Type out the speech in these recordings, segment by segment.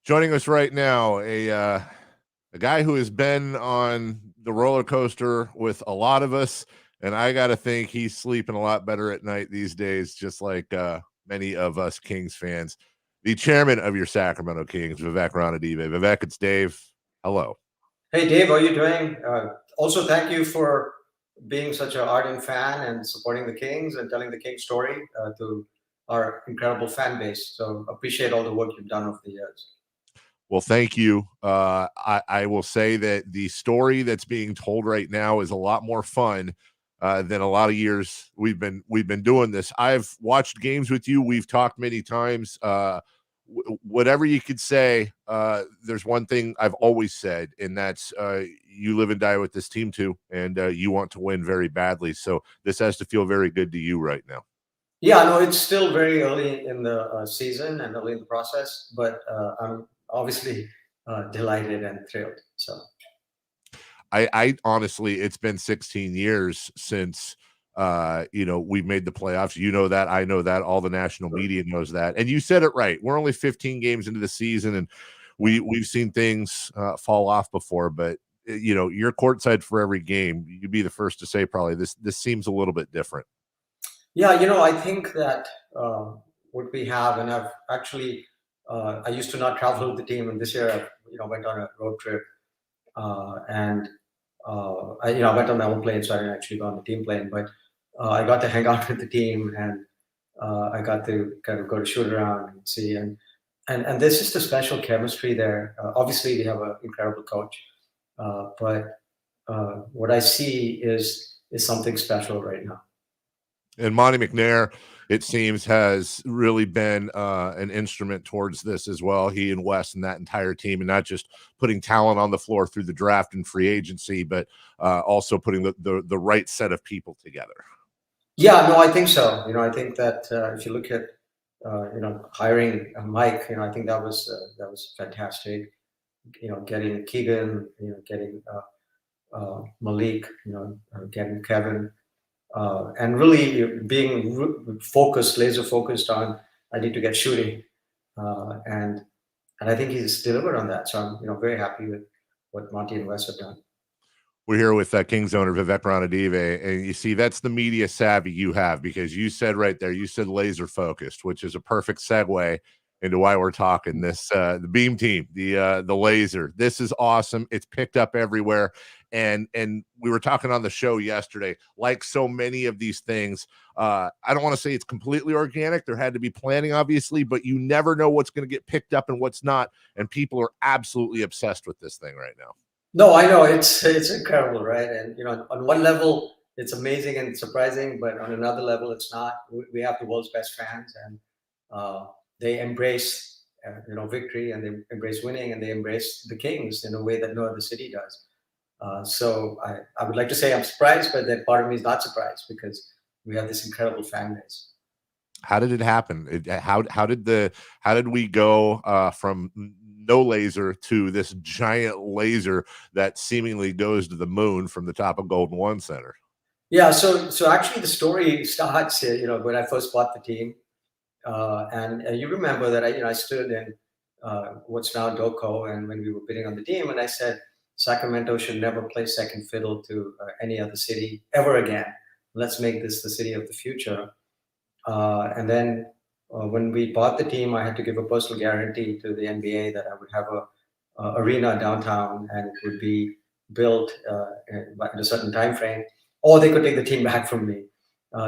Joining us right now, a guy who has been on the roller coaster with a lot of us, and I got to think he's sleeping a lot better at night these days, just like many of us Kings fans. The chairman of your Sacramento Kings, Vivek Ranadivé. Vivek, it's Dave. Hello. Hey Dave, how are you doing? Also, thank you for being such an ardent fan and supporting the Kings and telling the Kings story to our incredible fan base. So appreciate all the work you've done over the years. Well, thank you. I will say that the story that's being told right now is a lot more fun than a lot of years we've been doing this. I've watched games with you. We've talked many times. Whatever you could say, there's one thing I've always said, and that's you live and die with this team too, and you want to win very badly. So this has to feel very good to you right now. Yeah, no, it's still very early in the season and early in the process, but I'm obviously delighted and thrilled. So. I honestly, it's been 16 years since we've made the playoffs. You know that, I know that, all the national media knows that. And you said it right. We're only 15 games into the season, and we've seen things fall off before, but you're courtside for every game. You'd be the first to say probably this seems a little bit different. Yeah, I think that what we have, and I've actually, I used to not travel with the team, and this year I went on a road trip, and I went on my own plane, so I didn't actually go on the team plane, but I got to hang out with the team, and I got to kind of go to shoot around and see, and there's just a special chemistry there. Obviously, we have an incredible coach, but what I see is something special right now. And Monty McNair, it seems, has really been an instrument towards this as well. He and Wes and that entire team, and not just putting talent on the floor through the draft and free agency, but also putting the right set of people together. Yeah, no, I think so. I think that if you look at hiring Mike, I think that was fantastic. Getting Keegan, getting Malik, getting Kevin. And really being focused, laser focused on I need to get shooting, and I think he's delivered on that. So I'm very happy with what Monty and Wes have done. We're here with Kings owner Vivek Ranadivé, and you see that's the media savvy you have, because you said right there, you said laser focused, which is a perfect segue into why we're talking this. The beam team, the laser. This is awesome. It's picked up everywhere, and we were talking on the show yesterday. Like so many of these things, I don't want to say it's completely organic. There had to be planning, obviously, but you never know what's going to get picked up and what's not. And people are absolutely obsessed with this thing right now. No, I know it's incredible, right? And on one level, it's amazing and surprising, but on another level, it's not. We have the world's best fans, and they embrace victory, and they embrace winning, and they embrace the Kings in a way that no other city does. So I would like to say I'm surprised, but that part of me is not surprised because we have this incredible fan base. How did it happen? How did we go from no laser to this giant laser that seemingly goes to the moon from the top of Golden One Center? Yeah, so actually the story starts when I first bought the team, and you remember that I stood in what's now Doco, and when we were bidding on the team, and I said Sacramento should never play second fiddle to any other city ever again. Let's make this the city of the future. And then when we bought the team, I had to give a personal guarantee to the NBA that I would have a arena downtown, and it would be built in a certain time frame, or they could take the team back from me.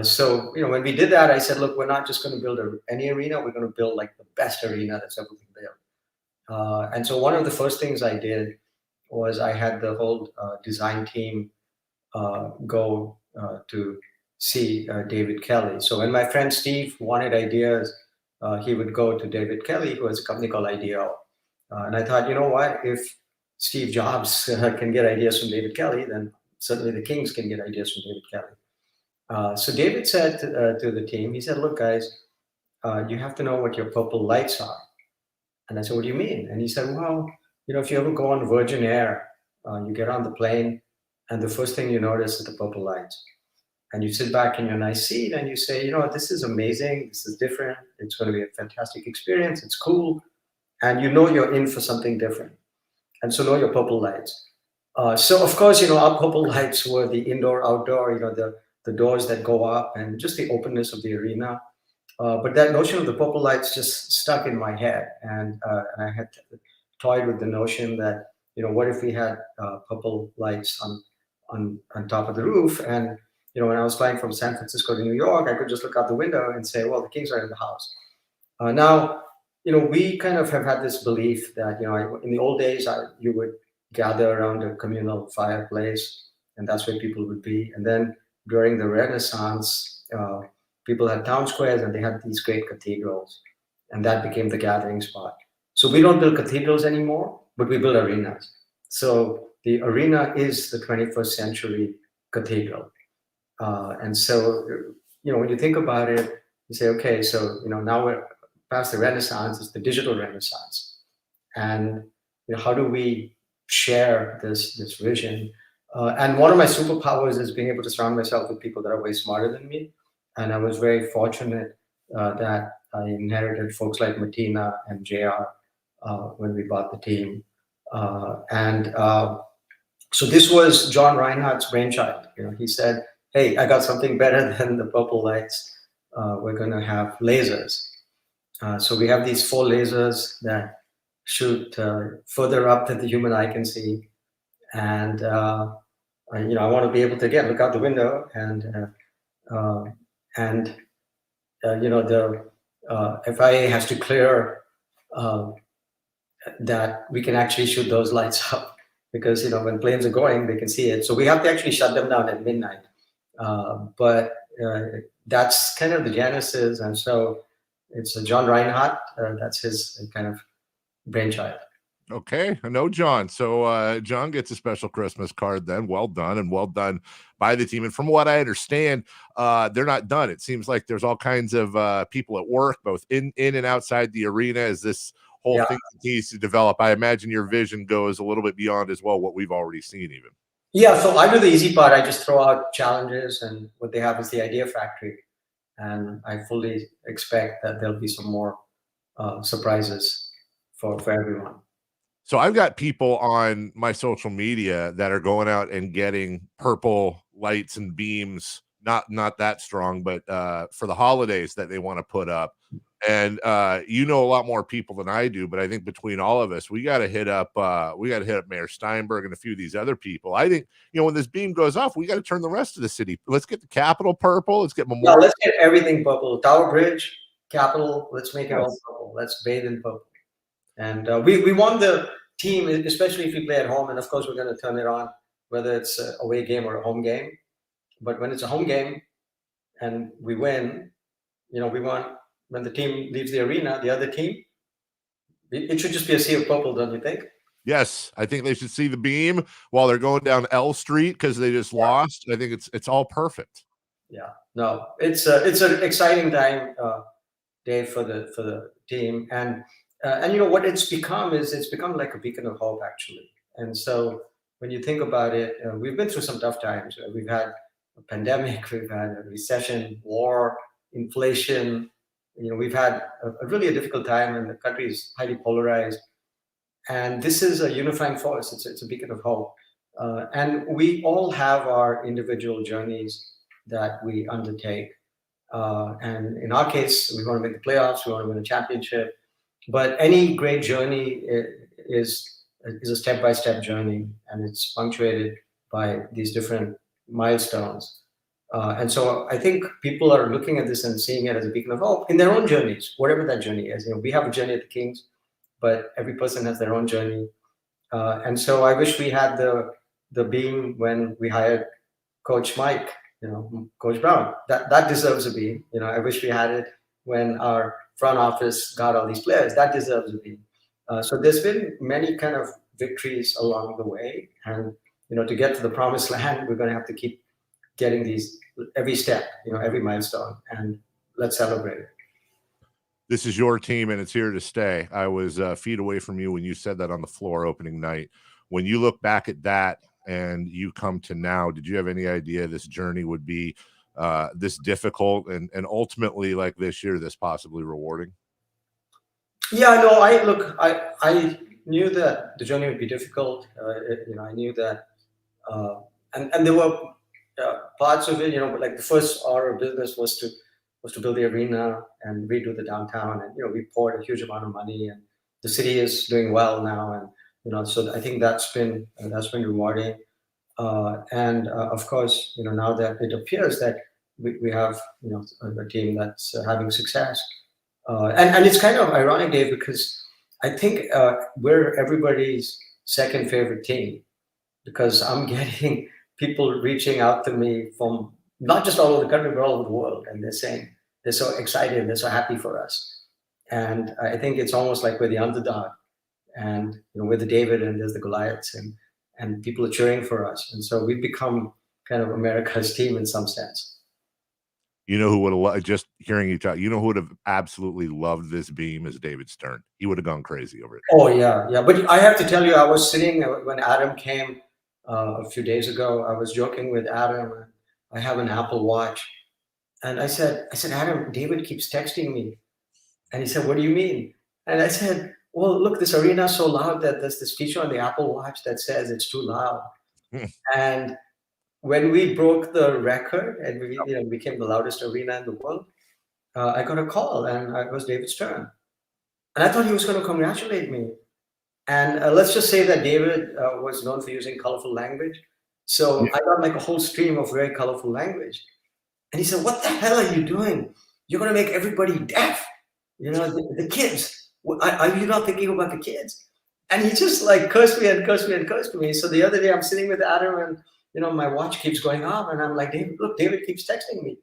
So when we did that, I said, look, we're not just going to build any arena. We're going to build like the best arena that's ever been built. And so one of the first things I did was I had the whole design team go to see David Kelly. So when my friend Steve wanted ideas, he would go to David Kelly, who has a company called IDEO. And I thought, you know what, if Steve Jobs can get ideas from David Kelly, then certainly the Kings can get ideas from David Kelly. So David said to the team, he said, look, guys, you have to know what your purple lights are. And I said, what do you mean? And he said, well, if you ever go on Virgin Air, you get on the plane, and the first thing you notice is the purple lights. And you sit back in your nice seat and you say, this is amazing. This is different. It's going to be a fantastic experience. It's cool. and you know you're in for something different. And so know your purple lights. So of course, our purple lights were the indoor, outdoor, the doors that go up and just the openness of the arena. But that notion of the purple lights just stuck in my head, and I had toyed with the notion that what if we had purple lights on top of the roof, and when I was flying from San Francisco to New York, I could just look out the window and say, well, the Kings are in the house. Now, we kind of have had this belief that in the old days, you would gather around a communal fireplace, and that's where people would be. And then during the Renaissance, people had town squares and they had these great cathedrals, and that became the gathering spot. So we don't build cathedrals anymore, but we build arenas. So the arena is the 21st century cathedral. And so, when you think about it, you say, okay, so, now we're past the Renaissance, it's the digital Renaissance. And how do we share this vision? And one of my superpowers is being able to surround myself with people that are way smarter than me. And I was very fortunate that I inherited folks like Martina and JR when we bought the team. So this was John Reinhardt's brainchild. He said, hey, I got something better than the purple lights. We're going to have lasers. So we have these 4 lasers that shoot further up than the human eye can see. And, I want to be able to, again, look out the window and the FIA has to clear that we can actually shoot those lights up, because when planes are going, they can see it. So we have to actually shut them down at midnight. But that's kind of the genesis, and so it's John Reinhardt. That's his kind of brainchild. Okay, I know John. So John gets a special Christmas card then. Well done, and well done by the team. And from what I understand, they're not done. It seems like there's all kinds of people at work, both in and outside the arena, as this whole thing continues to develop. I imagine your vision goes a little bit beyond as well what we've already seen even. Yeah, so I do the easy part. I just throw out challenges, and what they have is the idea factory. And I fully expect that there'll be some more surprises for everyone. So I've got people on my social media that are going out and getting purple lights and beams, not that strong, but for the holidays that they want to put up. And a lot more people than I do, but I think between all of us, we got to hit up Mayor Steinberg and a few of these other people. I think, when this beam goes off, we got to turn the rest of the city. Let's get the Capitol purple. Let's get Memorial. Yeah, let's get everything purple. Tower Bridge, Capitol. Let's make it all purple. Let's bathe in purple. And we want the team, especially if we play at home, and of course we're going to turn it on, whether it's a away game or a home game. But when it's a home game and we win, we want, when the team leaves the arena, the other team, it should just be a sea of purple, don't you think? Yes, I think they should see the beam while they're going down L Street because they just lost. I think it's all perfect. Yeah, no, it's an exciting time, Dave, for the team, and what it's become is it's become like a beacon of hope, actually. And so when you think about it, we've been through some tough times. We've had a pandemic, we've had a recession, war, inflation. We've had a really difficult time, and the country is highly polarized. And this is a unifying force. It's a beacon of hope. And we all have our individual journeys that we undertake. And in our case, we want to make the playoffs, we want to win a championship. But any great journey is a step-by-step journey, and it's punctuated by these different milestones. And so I think people are looking at this and seeing it as a beacon of hope in their own journeys, whatever that journey is. We have a journey at the Kings, but every person has their own journey. And so I wish we had the beam when we hired Coach Mike, Coach Brown. That deserves a beam. I wish we had it when our front office got all these players. That deserves a beam. So there's been many kind of victories along the way, and to get to the promised land, we're going to have to keep getting these every step, every milestone, and let's celebrate it. This is your team, and it's here to stay. I was feet away from you when you said that on the floor opening night. When you look back at that and you come to now, did you have any idea this journey would be this difficult and ultimately, like this year, this possibly rewarding? Yeah, no, I knew that the journey would be difficult. I knew that, uh, and there were parts of it, like the first order of business was to build the arena and redo the downtown, and we poured a huge amount of money, and the city is doing well now, and so I think that's been rewarding. And of course, now that it appears that we have a team that's having success, and it's kind of ironic, Dave, because I think we're everybody's second favorite team because I'm getting people reaching out to me from not just all over the country but all over the world, and they're saying they're so excited, they're so happy for us, and I think it's almost like we're the underdog, and we're the David and there's the Goliaths, and people are cheering for us, and so we've become kind of America's team in some sense. You know who would have just hearing you talk, you know who would have absolutely loved this beam is David Stern. He would have gone crazy over it. Oh yeah, yeah. But I have to tell you, I was sitting when Adam came a few days ago. I was joking with Adam. I have an Apple Watch, and I said, Adam, David keeps texting me, and he said, "What do you mean?" And I said, "Well, look, this arena is so loud that there's this feature on the Apple Watch that says it's too loud." And when we broke the record and we became the loudest arena in the world, I got a call, and it was David Stern, and I thought he was going to congratulate me. And let's just say that David was known for using colorful language. So I got like a whole stream of very colorful language. And he said, "What the hell are you doing? You're going to make everybody deaf. The kids. Are you not thinking about the kids?" And he just like cursed me and cursed me and cursed me. So the other day I'm sitting with Adam, and my watch keeps going off, and I'm like, "David, look, David keeps texting me."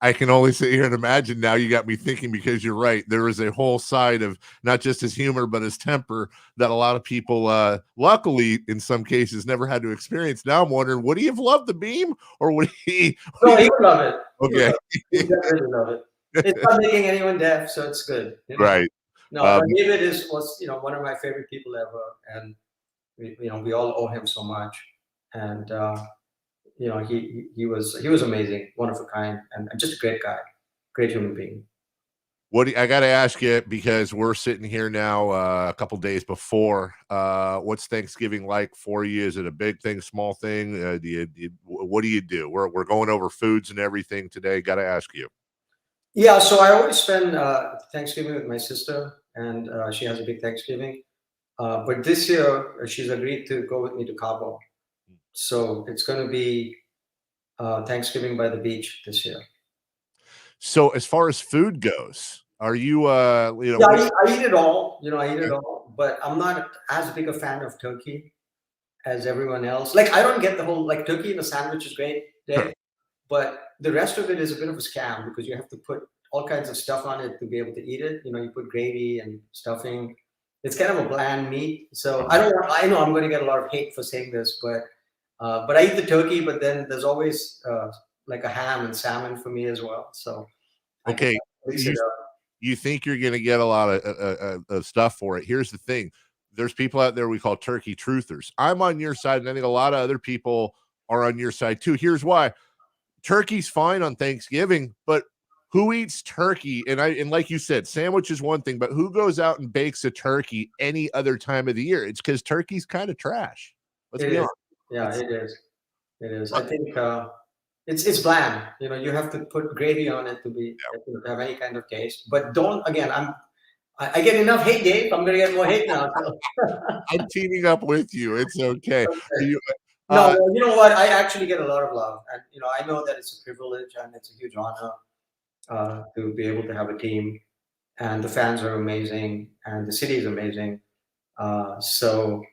I can only sit here and imagine now. You got me thinking because you're right. There is a whole side of not just his humor, but his temper that a lot of people, luckily, in some cases, never had to experience. Now I'm wondering, would he have loved the beam or would he? No, he would love it. Okay. He would definitely love it. It's not making anyone deaf, so it's good. Right. No, but David was one of my favorite people ever, and we all owe him so much. And he was amazing, one of a kind, and just a great guy, great human being. I got to ask you because we're sitting here now a couple days before. What's Thanksgiving like for you? Is it a big thing, small thing? What do you do? We're going over foods and everything today. Got to ask you. Yeah, so I always spend Thanksgiving with my sister, and she has a big Thanksgiving. But this year, she's agreed to go with me to Cabo. So it's going to be Thanksgiving by the beach this year. So as far as food goes, are you Yeah, I eat it all. I eat it all, but I'm not as big a fan of turkey as everyone else. Like I don't get the whole like turkey in a sandwich is great, Dave, but the rest of it is a bit of a scam because you have to put all kinds of stuff on it to be able to eat it. You put gravy and stuffing. It's kind of a bland meat. So I know I'm going to get a lot of hate for saying this, but I eat the turkey. But then there's always like a ham and salmon for me as well. So okay, you think you're going to get a lot of stuff for it. Here's the thing. There's people out there we call turkey truthers. I'm on your side, and I think a lot of other people are on your side too. Here's why. Turkey's fine on Thanksgiving, but who eats turkey? And like you said, sandwich is one thing, but who goes out and bakes a turkey any other time of the year? It's because turkey's kind of trash. Let's be honest. Yeah, it is. It is. I think it's bland. You have to put gravy on it to have any kind of taste. But don't again. I get enough hate, Dave. I'm gonna get more hate now. I'm teaming up with you. It's okay. Okay. No, you know what? I actually get a lot of love, and I know that it's a privilege and it's a huge honor to be able to have a team, and the fans are amazing, and the city is amazing. So,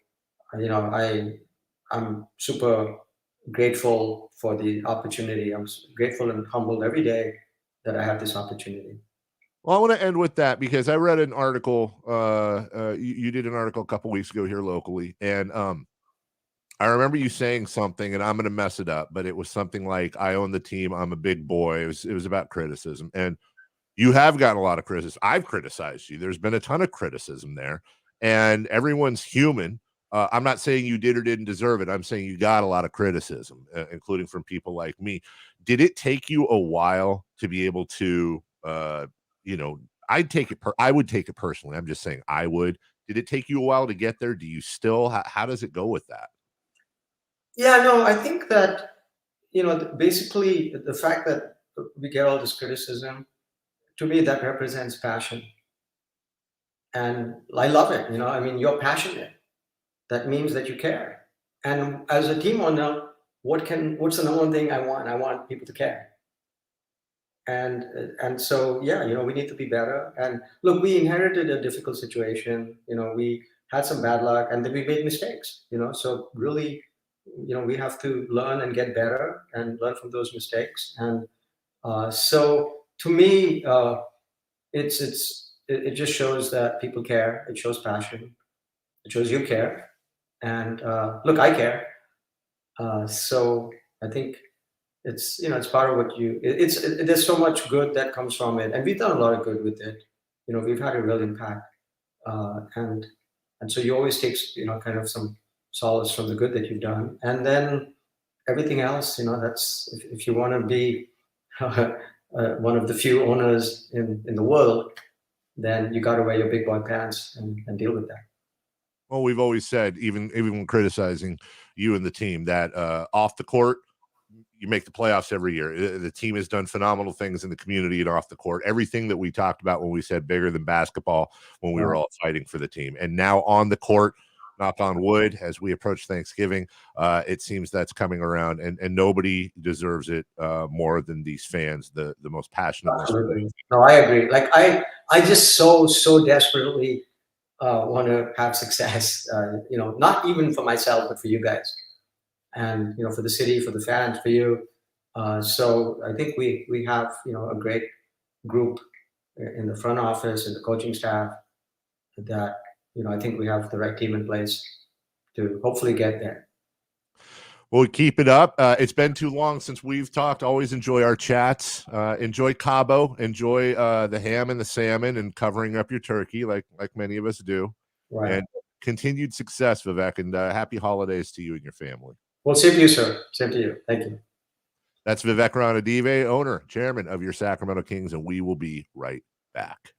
I'm super grateful for the opportunity. I'm grateful and humbled every day that I have this opportunity. Well, I want to end with that because I read an article. You did an article a couple weeks ago here locally, and I remember you saying something, and I'm going to mess it up, but it was something like, "I own the team. I'm a big boy." It was about criticism, and you have gotten a lot of criticism. I've criticized you. There's been a ton of criticism there, and everyone's human. I'm not saying you did or didn't deserve it. I'm saying you got a lot of criticism, including from people like me. Did it take you a while to be able to, I'd take it. I would take it personally. I'm just saying I would. Did it take you a while to get there? Do you still? How does it go with that? Yeah, no, I think that, basically the fact that we get all this criticism, to me, that represents passion. And I love it. I mean, you're passionate. That means that you care. And as a team owner, what's the number one thing I want? I want people to care. And so, yeah, we need to be better. And look, we inherited a difficult situation. We had some bad luck, and then we made mistakes. So really, we have to learn and get better and learn from those mistakes. And so, to me, it just shows that people care. It shows passion. It shows you care. And look, I care. So I think it's part of what there's so much good that comes from it, and we've done a lot of good with it. We've had a real impact, and so you always take kind of some solace from the good that you've done, and then everything else. That's if you want to be one of the few owners in the world, then you got to wear your big boy pants and deal with that. Well, we've always said, even when criticizing you and the team, that off the court, you make the playoffs every year. The team has done phenomenal things in the community and off the court. Everything that we talked about when we said bigger than basketball, when we were all fighting for the team. And now on the court, knock on wood, as we approach Thanksgiving, it seems that's coming around, and nobody deserves it more than these fans, the most passionate. Absolutely. No, I agree. Like I just so desperately want to have success, not even for myself, but for you guys, and for the city, for the fans, for you. So I think we have a great group in the front office and the coaching staff that I think we have the right team in place to hopefully get there. Well, keep it up. It's been too long since we've talked. Always enjoy our chats. Enjoy Cabo. Enjoy the ham and the salmon and covering up your turkey like many of us do. Right. And continued success, Vivek, and happy holidays to you and your family. Well, same to you, sir. Same to you. Thank you. That's Vivek Ranadivé, owner, chairman of your Sacramento Kings, and we will be right back.